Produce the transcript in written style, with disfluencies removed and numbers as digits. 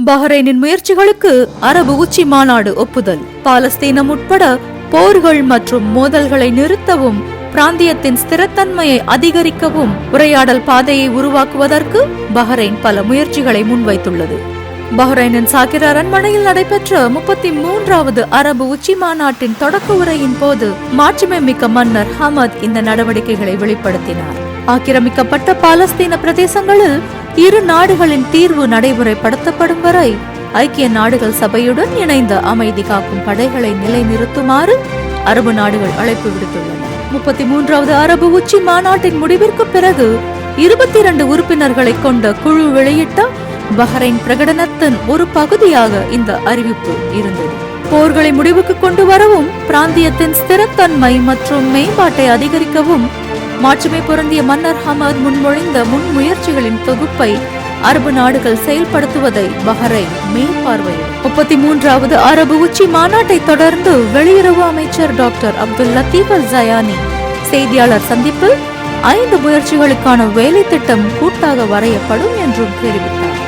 பஹ்ரைனின் முயற்சிகளுக்கு அரபு உச்சி மாநாடு ஒப்புதல். பாலஸ்தீனம் உட்பட போர்கள் மற்றும் மோதல்களை நிறுத்தவும் பிராந்தியத்தின் ஸ்திரத்தன்மையை அதிகரிக்கவும் உரையாடல் பாதையை உருவாக்குவதற்கு பஹ்ரைன் பல முயற்சிகளை முன்வைத்துள்ளது. பஹ்ரைனின் சாகிர் அரண்மனையில் நடைபெற்ற 33வது அரபு உச்சி மாநாட்டின் தொடக்க உரையின் போது மாட்சிமை மிக்க மன்னர் ஹமத் இந்த நடவடிக்கைகளை வெளிப்படுத்தினார். ஆக்கிரமிக்கப்பட்ட பாலஸ்தீன பிரதேசங்களில் இரு நாடுகளின் தீர்வு நடைமுறைப்படுத்தப்படும் வரை ஐக்கிய நாடுகள் சபையுடன் இணைந்த அமைதி காக்கும் படைகளை நிலைநிறுத்துமாறு அரபு நாடுகள் அழைப்பு விடுத்துள்ளன. 33வது அரபு உச்சி மாநாட்டின் முடிவிற்கு பிறகு 22 உறுப்பினர்களை கொண்ட குழு வெளியிட்ட பஹ்ரைன் பிரகடனத்தின் ஒரு பகுதியாக இந்த அறிவிப்பு இருந்தது. போர்களை முடிவுக்கு கொண்டு வரவும் பிராந்தியத்தின் ஸ்திரத்தன்மை மற்றும் மேம்பாட்டை அதிகரிக்கவும் மாட்சிமை பொருந்திய மன்னர் ஹமத் முன்மொழிந்த முன்முயற்சிகளின் தொகுப்பை அரபு நாடுகள் செயல்படுத்துவதை பஹ்ரைன் மேற்பார்வையிடும். 33வது அரபு உச்சி மாநாட்டை தொடர்ந்து வெளியுறவு அமைச்சர் டாக்டர் அப்துல் லத்தீப் அல் ஜயானி செய்தியாளர் சந்திப்பில் 5 முயற்சிகளுக்கான வேலை திட்டம் கூட்டாக வரையப்படும் என்றும் தெரிவித்தார்.